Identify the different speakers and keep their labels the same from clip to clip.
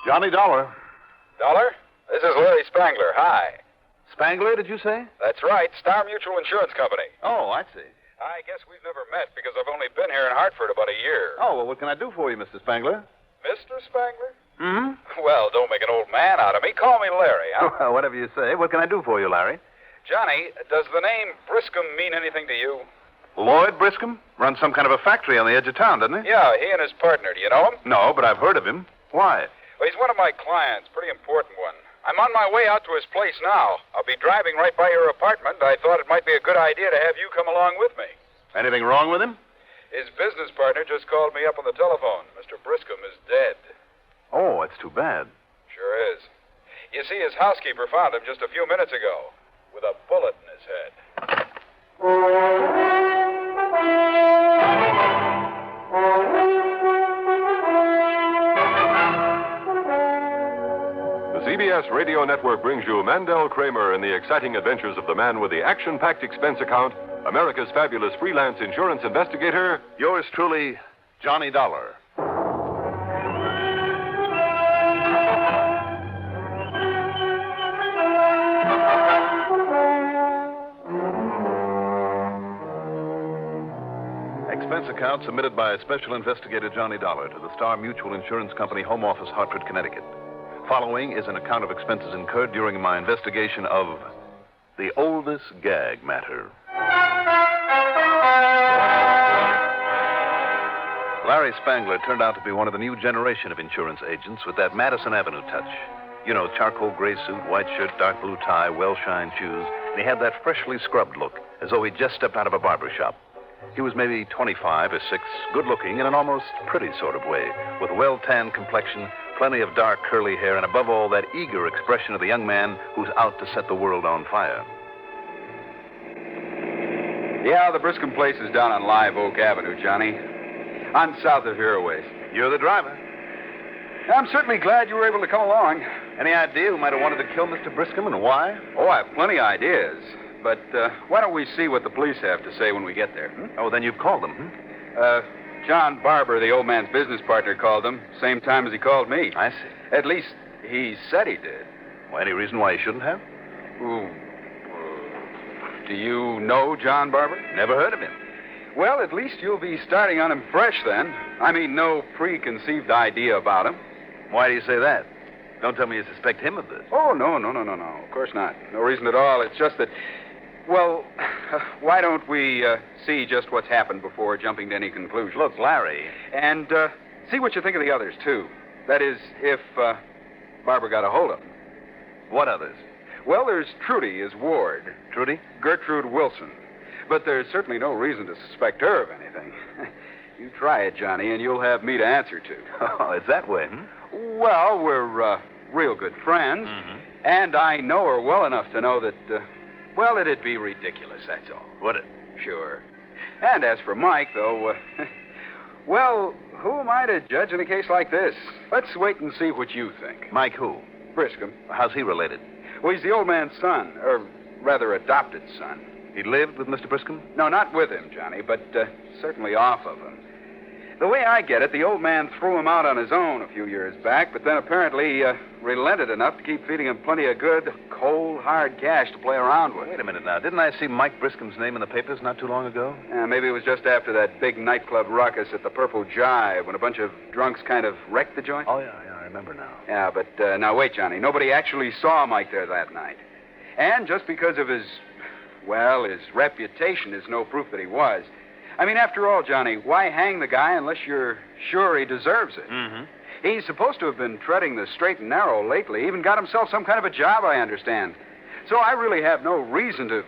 Speaker 1: Johnny Dollar.
Speaker 2: Dollar? This is Larry Spangler. Hi.
Speaker 1: Spangler, did you say?
Speaker 2: That's right. Star Mutual Insurance Company.
Speaker 1: Oh, I see.
Speaker 2: I guess we've never met because I've only been here in Hartford about a year.
Speaker 1: Oh, well, what can I do for you, Mr. Spangler?
Speaker 2: Mr. Spangler?
Speaker 1: Mm-hmm.
Speaker 2: Well, don't make an old man out of me. Call me Larry, huh?
Speaker 1: Well, whatever you say. What can I do for you, Larry?
Speaker 2: Johnny, does the name Briscom mean anything to you?
Speaker 1: Lloyd Briscom? Runs some kind of a factory on the edge of town, doesn't he?
Speaker 2: Yeah, he and his partner. Do you know him?
Speaker 1: No, but I've heard of him. Why?
Speaker 2: Well, he's one of my clients. Pretty important one. I'm on my way out to his place now. I'll be driving right by your apartment. I thought it might be a good idea to have you come along with me.
Speaker 1: Anything wrong with him?
Speaker 2: His business partner just called me up on the telephone. Mr. Briscom is dead.
Speaker 1: Oh, it's too bad.
Speaker 2: Sure is. You see, his housekeeper found him just a few minutes ago with a bullet in his head.
Speaker 3: The CBS Radio Network brings you Mandel, Kramer, and the exciting adventures of the man with the action-packed expense account, America's fabulous freelance insurance investigator.
Speaker 1: Yours truly, Johnny Dollar. Expense account submitted by Special Investigator Johnny Dollar to the Star Mutual Insurance Company, Home Office, Hartford, Connecticut. Following is an account of expenses incurred during my investigation of the oldest gag matter. Larry Spangler turned out to be one of the new generation of insurance agents with that Madison Avenue touch. You know, charcoal gray suit, white shirt, dark blue tie, well-shined shoes, and he had that freshly scrubbed look, as though he'd just stepped out of a barber shop. He was maybe 25 or 6, good-looking in an almost pretty sort of way, with a well-tanned complexion, plenty of dark curly hair, and above all, that eager expression of the young man who's out to set the world on fire.
Speaker 2: Yeah, the Briscom place is down on Live Oak Avenue, Johnny. On south of here a ways.
Speaker 1: You're the driver.
Speaker 2: I'm certainly glad you were able to come along.
Speaker 1: Any idea who might have wanted to kill Mr. Briscom and why?
Speaker 2: Oh, I have plenty of ideas. But why don't we see what the police have to say when we get there?
Speaker 1: Oh, then you've called them,
Speaker 2: John Barber, the old man's business partner, called them. Same time as he called me.
Speaker 1: I see.
Speaker 2: At least he said he did.
Speaker 1: Well, any reason why he shouldn't have?
Speaker 2: Ooh. Do you know John Barber?
Speaker 1: Never heard of him.
Speaker 2: Well, at least you'll be starting on him fresh then. I mean, no preconceived idea about him.
Speaker 1: Why do you say that? Don't tell me you suspect him of this.
Speaker 2: Oh, no. Of course not. No reason at all. It's just that, well, why don't we see just what's happened before jumping to any conclusion?
Speaker 1: Look, Larry.
Speaker 2: And see what you think of the others, too. That is, if Barber got a hold of him.
Speaker 1: What others?
Speaker 2: Well, there's Trudy, his ward.
Speaker 1: Trudy?
Speaker 2: Gertrude Wilson. But there's certainly no reason to suspect her of anything. You try it, Johnny, and you'll have me to answer to.
Speaker 1: Oh, it's that way,
Speaker 2: Well, we're real good friends.
Speaker 1: Mm-hmm.
Speaker 2: And I know her well enough to know that, well, it'd be ridiculous, that's all.
Speaker 1: Would it?
Speaker 2: Sure. And as for Mike, though, well, who am I to judge in a case like this? Let's wait and see what you think.
Speaker 1: Mike who?
Speaker 2: Briscom.
Speaker 1: How's he related?
Speaker 2: Well, he's the old man's son, or rather adopted son.
Speaker 1: He lived with Mr. Briscom?
Speaker 2: No, not with him, Johnny, but certainly off of him. The way I get it, the old man threw him out on his own a few years back, but then apparently relented enough to keep feeding him plenty of good, cold, hard cash to play around with.
Speaker 1: Wait a minute now. Didn't I see Mike Briscom's name in the papers not too long ago?
Speaker 2: Yeah, maybe it was just after that big nightclub ruckus at the Purple Jive when a bunch of drunks kind of wrecked the joint.
Speaker 1: Oh, yeah, I remember now.
Speaker 2: Yeah, but now wait, Johnny. Nobody actually saw Mike there that night. And just because of his reputation is no proof that he was. I mean, after all, Johnny, why hang the guy unless you're sure he deserves it?
Speaker 1: Mm-hmm.
Speaker 2: He's supposed to have been treading the straight and narrow lately, even got himself some kind of a job, I understand. So I really have no reason to...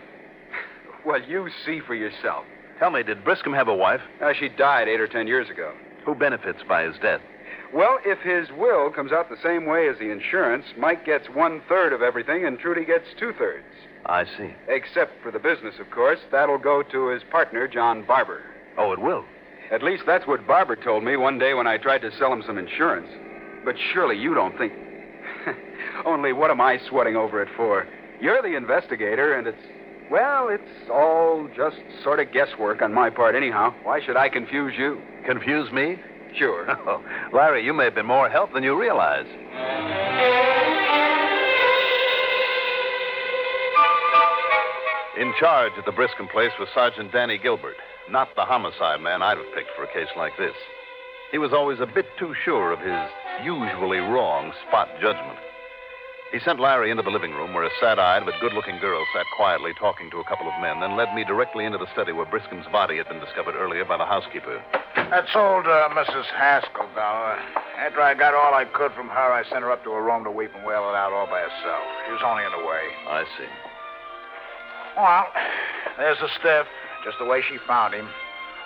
Speaker 2: Well, you see for yourself.
Speaker 1: Tell me, did Briscom have a wife?
Speaker 2: She died 8 or 10 years ago.
Speaker 1: Who benefits by his death?
Speaker 2: Well, if his will comes out the same way as the insurance, Mike gets 1/3 of everything and Trudy gets 2/3.
Speaker 1: I see.
Speaker 2: Except for the business, of course. That'll go to his partner, John Barber.
Speaker 1: Oh, it will?
Speaker 2: At least that's what Barber told me one day when I tried to sell him some insurance. But surely you don't think... Only what am I sweating over it for? You're the investigator, and it's all just sort of guesswork on my part anyhow. Why should I confuse you?
Speaker 1: Confuse me?
Speaker 2: Sure.
Speaker 1: Oh, Larry, you may have been more help than you realize. In charge at the Briscom place was Sergeant Danny Gilbert, not the homicide man I'd have picked for a case like this. He was always a bit too sure of his usually wrong spot judgment. He sent Larry into the living room where a sad-eyed but good-looking girl sat quietly talking to a couple of men, then led me directly into the study where Briscom's body had been discovered earlier by the housekeeper.
Speaker 4: That's old Mrs. Haskell, Dollar. After I got all I could from her, I sent her up to her room to weep and wail it out all by herself. She was only in the way.
Speaker 1: I see.
Speaker 4: Well, there's the stiff, just the way she found him.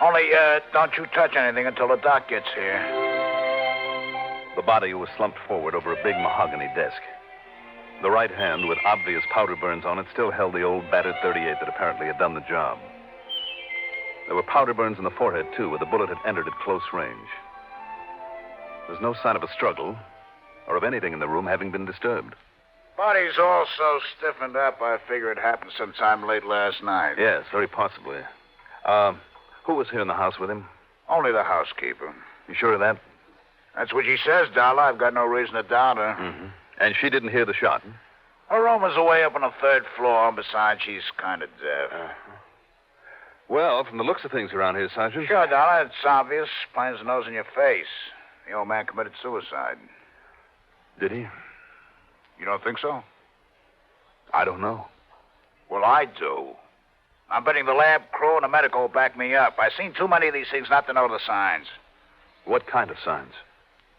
Speaker 4: Only, don't you touch anything until the doc gets here.
Speaker 1: The body was slumped forward over a big mahogany desk. The right hand, with obvious powder burns on it, still held the old battered .38 that apparently had done the job. There were powder burns in the forehead, too, where the bullet had entered at close range. There's no sign of a struggle or of anything in the room having been disturbed.
Speaker 4: Body's all so stiffened up, I figure it happened sometime late last night.
Speaker 1: Yes, very possibly. Who was here in the house with him?
Speaker 4: Only the housekeeper.
Speaker 1: You sure of that?
Speaker 4: That's what she says, Dollar. I've got no reason to doubt her.
Speaker 1: Mm-hmm. And she didn't hear the shot?
Speaker 4: Her room is away up on the third floor, and besides, she's kind of deaf.
Speaker 1: Well, from the looks of things around here, Sergeant...
Speaker 4: Sure, Dollar, it's obvious. Plain as the nose in your face. The old man committed suicide.
Speaker 1: Did he?
Speaker 4: You don't think so?
Speaker 1: I don't know.
Speaker 4: Well, I do. I'm betting the lab crew and the medical will back me up. I've seen too many of these things not to know the signs.
Speaker 1: What kind of signs?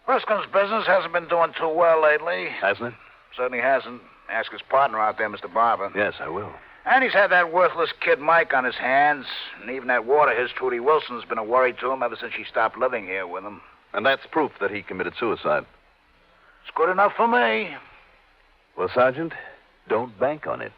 Speaker 4: Briscom's business hasn't been doing too well lately.
Speaker 1: Hasn't it?
Speaker 4: Certainly hasn't. Ask his partner out there, Mr. Barber.
Speaker 1: Yes, I will.
Speaker 4: And he's had that worthless kid Mike on his hands. And even that water, his Trudy Wilson's been a worry to him ever since she stopped living here with him.
Speaker 1: And that's proof that he committed suicide.
Speaker 4: It's good enough for me.
Speaker 1: Well, Sergeant, don't bank on it.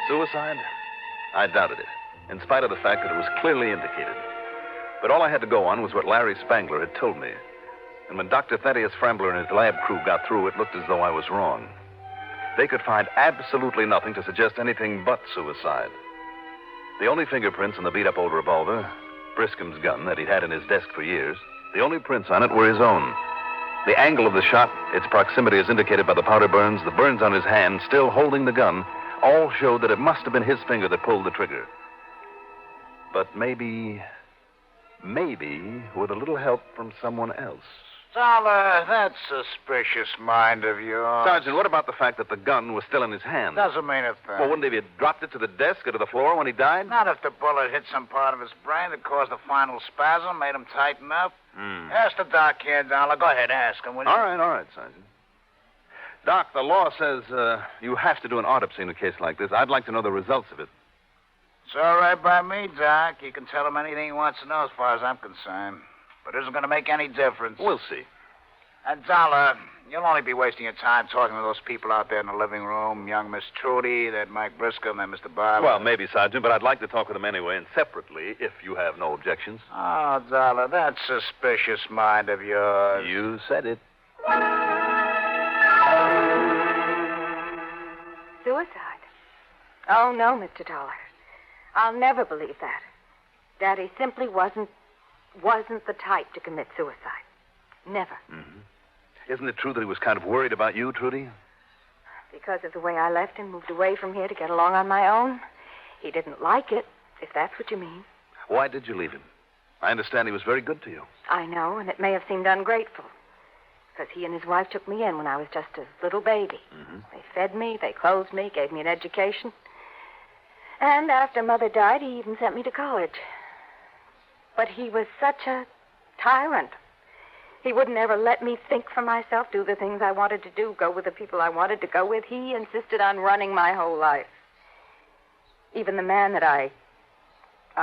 Speaker 1: Suicide? I doubted it, in spite of the fact that it was clearly indicated. But all I had to go on was what Larry Spangler had told me. And when Dr. Thaddeus Frambler and his lab crew got through, it looked as though I was wrong. They could find absolutely nothing to suggest anything but suicide. The only fingerprints on the beat-up old revolver, Briscom's gun that he'd had in his desk for years, the only prints on it were his own. The angle of the shot, its proximity as indicated by the powder burns, the burns on his hand, still holding the gun, all showed that it must have been his finger that pulled the trigger. But maybe with a little help from someone else.
Speaker 4: Dollar, that's suspicious mind of yours.
Speaker 1: Sergeant, what about the fact that the gun was still in his hand?
Speaker 4: Doesn't mean a thing.
Speaker 1: Well, wouldn't he have dropped it to the desk or to the floor when he died?
Speaker 4: Not if the bullet hit some part of his brain that caused the final spasm, made him tighten up. Ask the doc here, Dollar. Go ahead, ask him, will you?
Speaker 1: All right, Sergeant. Doc, the law says you have to do an autopsy in a case like this. I'd like to know the results of it.
Speaker 4: It's all right by me, Doc. You can tell him anything he wants to know as far as I'm concerned. But it isn't going to make any difference.
Speaker 1: We'll see.
Speaker 4: And, Dollar, you'll only be wasting your time talking to those people out there in the living room. Young Miss Trudy, that Mike Briscoe, and then Mr. Barber.
Speaker 1: Well, maybe, Sergeant, but I'd like to talk with them anyway, and separately, if you have no objections.
Speaker 4: Oh, Dollar, that suspicious mind of yours.
Speaker 1: You said it.
Speaker 5: Suicide? Oh, no, Mr. Dollar. I'll never believe that. Daddy simply wasn't wasn't the type to commit suicide. Never.
Speaker 1: Mm-hmm. Isn't it true that he was kind of worried about you, Trudy?
Speaker 5: Because of the way I left him, moved away from here to get along on my own. He didn't like it, if that's what you mean.
Speaker 1: Why did you leave him? I understand he was very good to you.
Speaker 5: I know, and it may have seemed ungrateful. Because he and his wife took me in when I was just a little baby.
Speaker 1: Mm-hmm.
Speaker 5: They fed me, they clothed me, gave me an education. And after Mother died, he even sent me to college. But he was such a tyrant. He wouldn't ever let me think for myself, do the things I wanted to do, go with the people I wanted to go with. He insisted on running my whole life. Even the man that I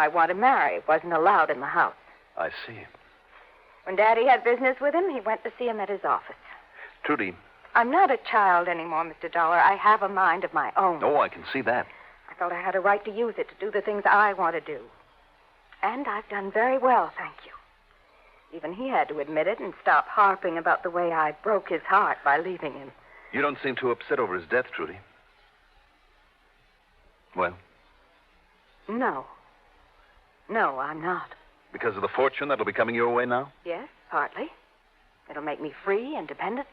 Speaker 5: want to marry wasn't allowed in the house.
Speaker 1: I see.
Speaker 5: When Daddy had business with him, he went to see him at his office.
Speaker 1: Trudy.
Speaker 5: I'm not a child anymore, Mr. Dollar. I have a mind of my own.
Speaker 1: Oh, I can see that.
Speaker 5: I felt I had a right to use it to do the things I want to do. And I've done very well, thank you. Even he had to admit it and stop harping about the way I broke his heart by leaving him.
Speaker 1: You don't seem too upset over his death, Trudy. Well?
Speaker 5: No. No, I'm not.
Speaker 1: Because of the fortune that'll be coming your way now?
Speaker 5: Yes, partly. It'll make me free, independent.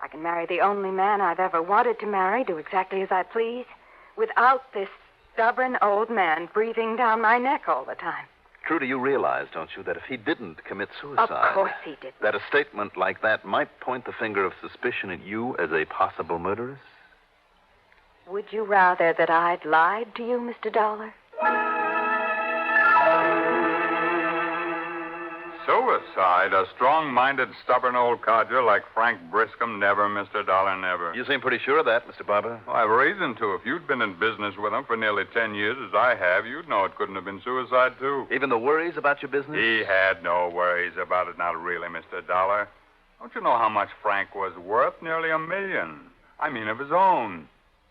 Speaker 5: I can marry the only man I've ever wanted to marry, do exactly as I please, without this stubborn old man breathing down my neck all the time.
Speaker 1: Trudy, you realize, don't you, that if he didn't commit suicide...
Speaker 5: Of course he didn't.
Speaker 1: ...that a statement like that might point the finger of suspicion at you as a possible murderess?
Speaker 5: Would you rather that I'd lied to you, Mr. Dollar?
Speaker 6: Suicide? A strong-minded, stubborn old codger like Frank Briscom? Never, Mr. Dollar, never.
Speaker 1: You seem pretty sure of that, Mr. Barber.
Speaker 6: Well, I've reason to. If you'd been in business with him for nearly 10 years, as I have, you'd know it couldn't have been suicide, too.
Speaker 1: Even the worries about your business?
Speaker 6: He had no worries about it, not really, Mr. Dollar. Don't you know how much Frank was worth? Nearly $1 million. I mean, of his own.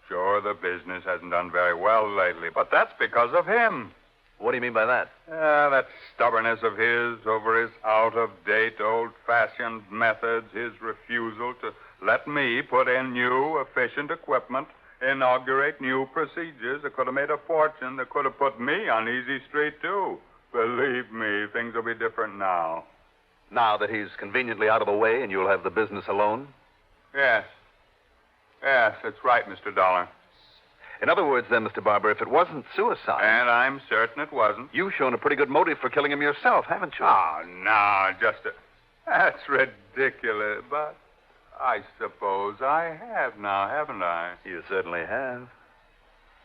Speaker 6: Sure, the business hasn't done very well lately, but that's because of him.
Speaker 1: What do you mean by that?
Speaker 6: That stubbornness of his over his out-of-date, old-fashioned methods, his refusal to let me put in new, efficient equipment, inaugurate new procedures that could have made a fortune, that could have put me on easy street, too. Believe me, things will be different now.
Speaker 1: Now that he's conveniently out of the way and you'll have the business alone?
Speaker 6: Yes. Yes, that's right, Mr. Dollar.
Speaker 1: In other words, then, Mr. Barber, if it wasn't suicide...
Speaker 6: And I'm certain it wasn't.
Speaker 1: You've shown a pretty good motive for killing him yourself, haven't you?
Speaker 6: Oh, no, That's ridiculous, but I suppose I have now, haven't I?
Speaker 1: You certainly have.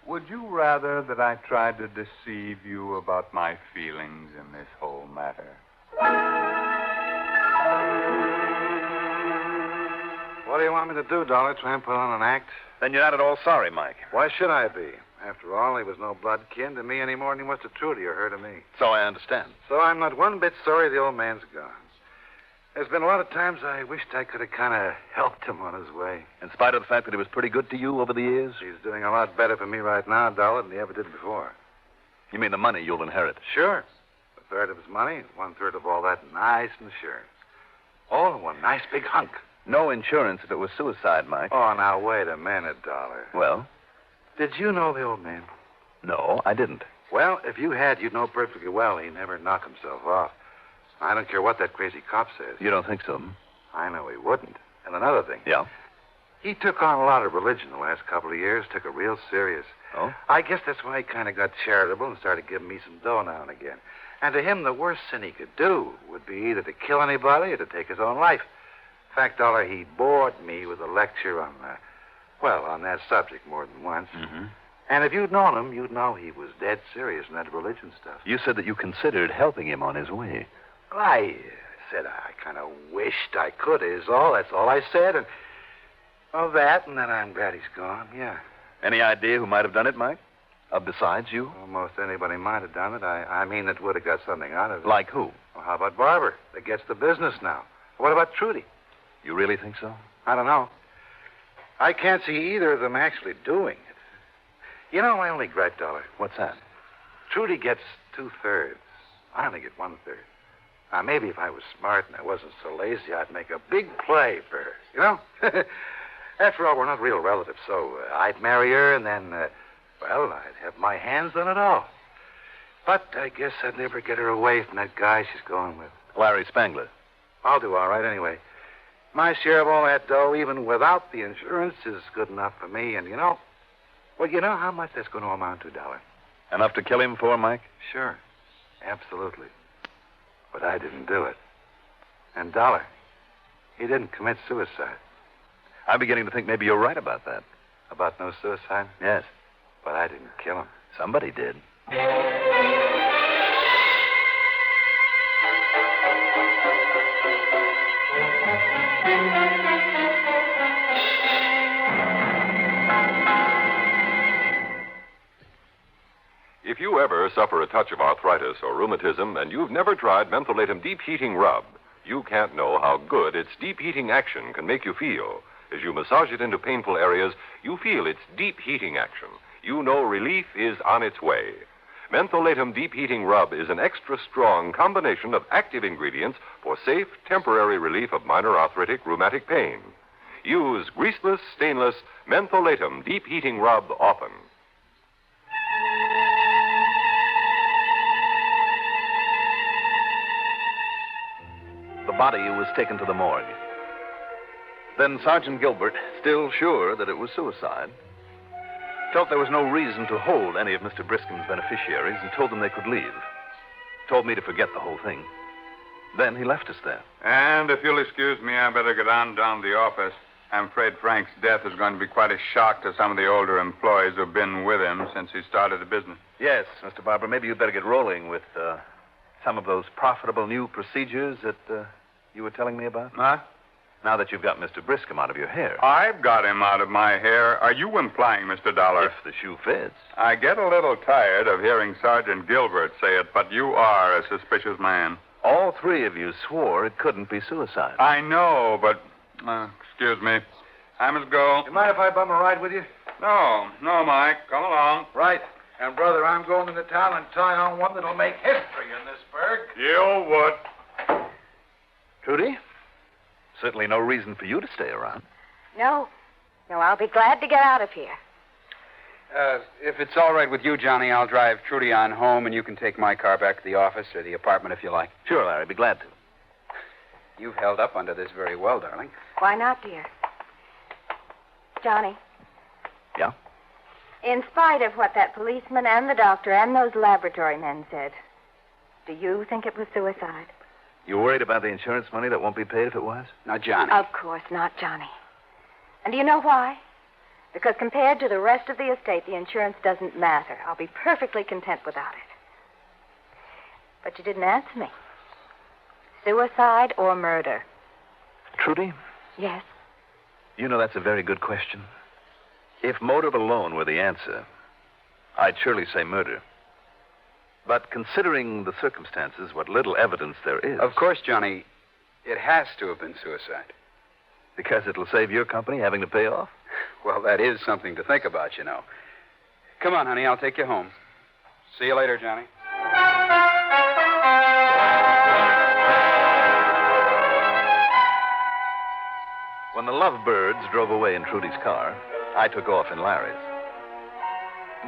Speaker 6: Would you rather that I tried to deceive you about my feelings in this whole matter?
Speaker 7: What do you want me to do, Dollar? Try and put on an act?
Speaker 1: Then you're not at all sorry, Mike.
Speaker 7: Why should I be? After all, he was no blood kin to me any more than he was to Trudy or her to me.
Speaker 1: So I understand.
Speaker 7: So I'm not one bit sorry the old man's gone. There's been a lot of times I wished I could have kind of helped him on his way.
Speaker 1: In spite of the fact that he was pretty good to you over the years?
Speaker 7: He's doing a lot better for me right now, Dollar, than he ever did before.
Speaker 1: You mean the money you'll inherit?
Speaker 7: Sure. A third of his money, 1/3 of all that nice insurance. All in one nice big hunk.
Speaker 1: No insurance if it was suicide, Mike.
Speaker 7: Oh, now, wait a minute, Dollar.
Speaker 1: Well?
Speaker 7: Did you know the old man?
Speaker 1: No, I didn't.
Speaker 7: Well, if you had, you'd know perfectly well he never knocked himself off. I don't care what that crazy cop says.
Speaker 1: You don't think so?
Speaker 7: I know he wouldn't. And another thing.
Speaker 1: Yeah?
Speaker 7: He took on a lot of religion the last couple of years, took it real serious.
Speaker 1: Oh?
Speaker 7: I guess that's why he kind of got charitable and started giving me some dough now and again. And to him, the worst sin he could do would be either to kill anybody or to take his own life. In fact, Dollar, he bored me with a lecture on, on that subject more than once.
Speaker 1: Mm-hmm.
Speaker 7: And if you'd known him, you'd know he was dead serious in that religion stuff.
Speaker 1: You said that you considered helping him on his way.
Speaker 7: Well, I said I kind of wished I could, is all. That's all I said. And, well, that, and then I'm glad he's gone, yeah.
Speaker 1: Any idea who might have done it, Mike? Besides you?
Speaker 7: Almost anybody might have done it. I mean that would have got something out of it.
Speaker 1: Like who?
Speaker 7: Well, how about Barber? That gets the business now. What about Trudy?
Speaker 1: You really think so?
Speaker 7: I don't know. I can't see either of them actually doing it. You know, my only gripe, Dollar.
Speaker 1: What's that?
Speaker 7: Trudy gets 2/3. I only get 1/3. Now, maybe if I was smart and I wasn't so lazy, I'd make a big play for her. You know? After all, we're not real relatives, so I'd marry her and then, I'd have my hands on it all. But I guess I'd never get her away from that guy she's going with.
Speaker 1: Larry Spangler.
Speaker 7: I'll do all right anyway. My share of all that dough, even without the insurance, is good enough for me. And you know how much that's going to amount to, Dollar?
Speaker 1: Enough to kill him for, Mike?
Speaker 7: Sure. Absolutely. But I didn't do it. And Dollar, he didn't commit suicide.
Speaker 1: I'm beginning to think maybe you're right about that.
Speaker 7: About no suicide?
Speaker 1: Yes.
Speaker 7: But I didn't kill him.
Speaker 1: Somebody did.
Speaker 3: If you ever suffer a touch of arthritis or rheumatism and you've never tried mentholatum deep heating rub, you can't know how good its deep heating action can make you feel. As you massage it into painful areas, you feel its deep heating action. You know relief is on its way. Mentholatum deep heating rub is an extra strong combination of active ingredients for safe, temporary relief of minor arthritic rheumatic pain. Use greaseless, stainless mentholatum deep heating rub often.
Speaker 1: The body was taken to the morgue. Then Sergeant Gilbert, still sure that it was suicide, felt there was no reason to hold any of Mr. Briscoe's beneficiaries and told them they could leave. Told me to forget the whole thing. Then he left us there.
Speaker 6: And if you'll excuse me, I better get on down to the office. I'm afraid Frank's death is going to be quite a shock to some of the older employees who've been with him since he started the business.
Speaker 1: Yes, Mr. Barber, maybe you'd better get rolling with some of those profitable new procedures that you were telling me about.
Speaker 6: Huh?
Speaker 1: Now that you've got Mr. Briscoe out of your hair.
Speaker 6: I've got him out of my hair. Are you implying, Mr. Dollar?
Speaker 1: If the shoe fits.
Speaker 6: I get a little tired of hearing Sergeant Gilbert say it, but you are a suspicious man.
Speaker 1: All three of you swore it couldn't be suicide.
Speaker 6: I know, but... excuse me. I must go.
Speaker 7: You mind if I bum a ride with you?
Speaker 6: No, Mike. Come along.
Speaker 7: Right. And, brother, I'm going into town and tie on one that'll make history in this burg.
Speaker 6: You would.
Speaker 1: Trudy? Certainly no reason for you to stay around.
Speaker 5: No, I'll be glad to get out of here.
Speaker 2: If it's all right with you, Johnny, I'll drive Trudy on home, and you can take my car back to the office or the apartment if you like.
Speaker 1: Sure, Larry. Be glad to.
Speaker 2: You've held up under this very well, darling.
Speaker 5: Why not, dear? Johnny.
Speaker 1: Yeah?
Speaker 5: In spite of what that policeman and the doctor and those laboratory men said, do you think it was suicide?
Speaker 1: You worried about the insurance money that won't be paid if it was?
Speaker 2: Now, Johnny.
Speaker 5: Of course not, Johnny. And do you know why? Because compared to the rest of the estate, the insurance doesn't matter. I'll be perfectly content without it. But you didn't answer me. Suicide or murder?
Speaker 1: Trudy?
Speaker 5: Yes.
Speaker 1: You know, that's a very good question. If motive alone were the answer, I'd surely say murder. But considering the circumstances, what little evidence there is...
Speaker 2: Of course, Johnny, it has to have been suicide.
Speaker 1: Because it'll save your company having to pay off?
Speaker 2: Well, that is something to think about, you know. Come on, honey, I'll take you home. See you later, Johnny.
Speaker 1: When the lovebirds drove away in Trudy's car, I took off in Larry's.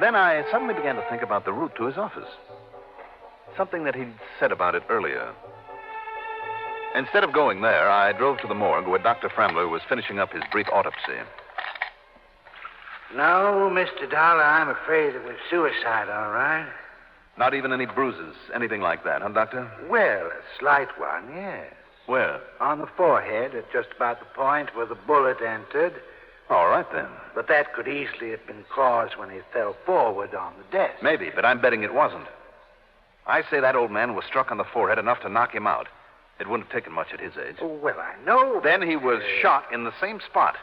Speaker 1: Then I suddenly began to think about the route to his office. Something that he'd said about it earlier. Instead of going there, I drove to the morgue where Dr. Fremler was finishing up his brief autopsy.
Speaker 7: No, Mr. Dollar, I'm afraid it was suicide, all right.
Speaker 1: Not even any bruises, anything like that, huh, Doctor?
Speaker 7: Well, a slight one, yes.
Speaker 1: Where?
Speaker 7: On the forehead, at just about the point where the bullet entered.
Speaker 1: All right, then.
Speaker 7: But that could easily have been caused when he fell forward on the desk.
Speaker 1: Maybe, but I'm betting it wasn't. I say that old man was struck on the forehead enough to knock him out. It wouldn't have taken much at his age.
Speaker 7: Oh, well, I know.
Speaker 1: Then he was shot in the same spot.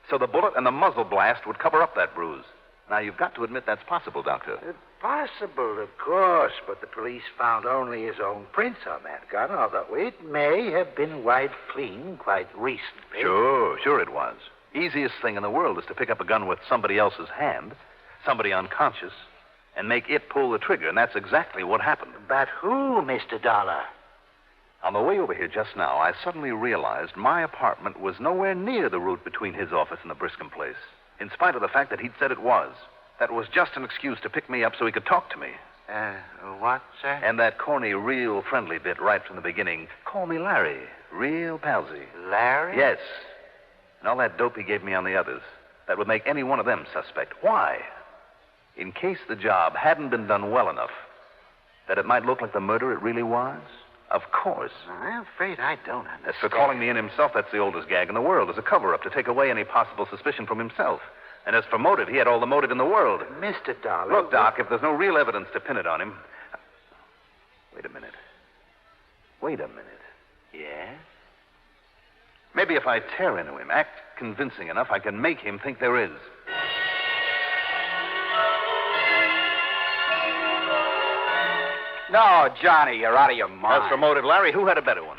Speaker 1: So the bullet and the muzzle blast would cover up that bruise. Now, you've got to admit that's possible, Doctor.
Speaker 7: Possible, of course, but the police found only his own prints on that gun, although it may have been wiped clean quite recently.
Speaker 1: Sure it was. Easiest thing in the world is to pick up a gun with somebody else's hand, somebody unconscious, and make it pull the trigger, and that's exactly what happened.
Speaker 7: But who, Mr. Dollar?
Speaker 1: On the way over here just now, I suddenly realized my apartment was nowhere near the route between his office and the Briscoe place, in spite of the fact that he'd said it was. That was just an excuse to pick me up so he could talk to me.
Speaker 7: What, sir?
Speaker 1: And that corny, real friendly bit right from the beginning. Call me Larry. Real palsy.
Speaker 7: Larry?
Speaker 1: Yes. And all that dope he gave me on the others. That would make any one of them suspect. Why? In case the job hadn't been done well enough, that it might look like the murder it really was? Of course.
Speaker 7: I'm afraid I don't understand.
Speaker 1: As for calling me in himself, that's the oldest gag in the world, as a cover-up to take away any possible suspicion from himself. And as for motive, he had all the motive in the world.
Speaker 7: Mr. Dollar.
Speaker 1: Look, Doc, if there's no real evidence to pin it on him... Wait a minute.
Speaker 7: Yes?
Speaker 1: Maybe if I tear into him, act convincing enough, I can make him think there is.
Speaker 2: No, Johnny, you're out of your mind.
Speaker 1: As for motive, Larry, who had a better one?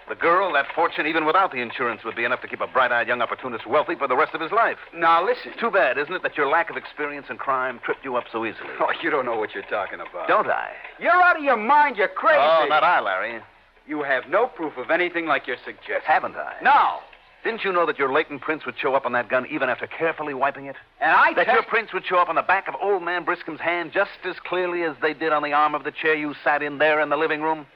Speaker 1: The girl, that fortune, even without the insurance, would be enough to keep a bright-eyed young opportunist wealthy for the rest of his life.
Speaker 2: Now, listen.
Speaker 1: Too bad, isn't it, that your lack of experience in crime tripped you up so easily?
Speaker 2: Oh, you don't know what you're talking about.
Speaker 1: Don't I?
Speaker 2: You're out of your mind. You're crazy.
Speaker 1: Oh, not I, Larry.
Speaker 2: You have no proof of anything like you're suggesting.
Speaker 1: Haven't I?
Speaker 2: No.
Speaker 1: Didn't you know that your latent prints would show up on that gun even after carefully wiping it?
Speaker 2: And
Speaker 1: That your prints would show up on the back of old man Briscom's hand just as clearly as they did on the arm of the chair you sat in there in the living room?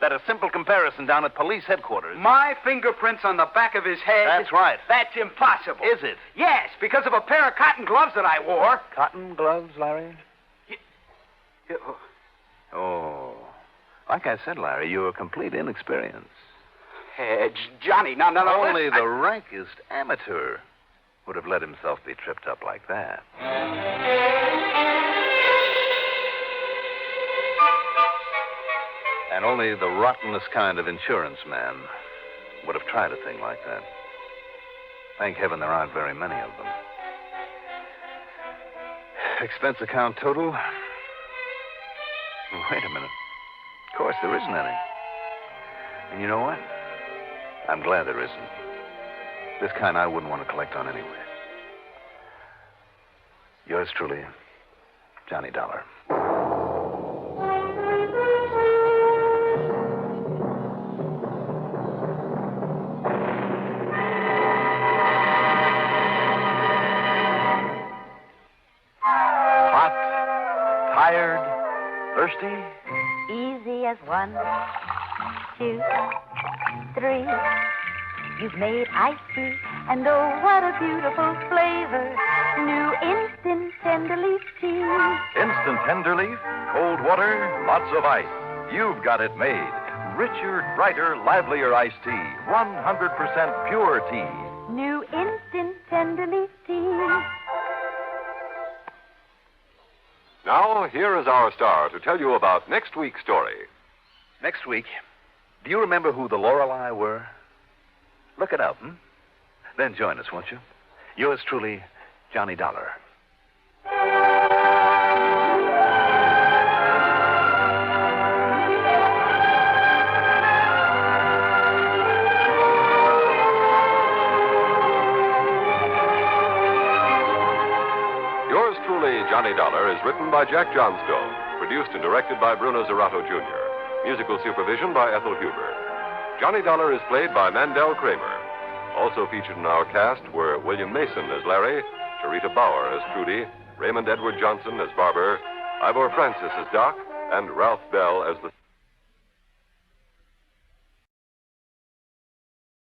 Speaker 1: That a simple comparison down at police headquarters.
Speaker 2: My fingerprints on the back of his head?
Speaker 1: That's right.
Speaker 2: That's impossible.
Speaker 1: Is it?
Speaker 2: Yes, because of a pair of cotton gloves that I wore.
Speaker 1: Cotton gloves, Larry?
Speaker 2: You...
Speaker 1: Oh. Like I said, Larry, you're a complete inexperience.
Speaker 2: Johnny, no.
Speaker 1: Only the rankest amateur would have let himself be tripped up like that. And only the rottenest kind of insurance man would have tried a thing like that. Thank heaven there aren't very many of them. Expense account total? Wait a minute. Of course, there isn't any. And you know what? I'm glad there isn't. This kind I wouldn't want to collect on anyway. Yours truly, Johnny Dollar. Hot, tired, thirsty.
Speaker 8: Easy as 1, 2, 3. You've made iced tea, and oh, what a beautiful flavor. New instant tender leaf tea.
Speaker 9: Instant tender leaf, cold water, lots of ice. You've got it made. Richer, brighter, livelier iced tea. 100% pure tea.
Speaker 8: New instant tender leaf tea.
Speaker 3: Now, here is our star to tell you about next week's story.
Speaker 1: Next week, do you remember who the Lorelei were? Look it up, Then join us, won't you? Yours truly, Johnny Dollar.
Speaker 3: Yours truly, Johnny Dollar, is written by Jack Johnstone, produced and directed by Bruno Zerato, Jr., musical supervision by Ethel Huber. Johnny Dollar is played by Mandel Kramer. Also featured in our cast were William Mason as Larry, Charita Bauer as Trudy, Raymond Edward Johnson as Barber, Ivor Francis as Doc, and Ralph Bell as the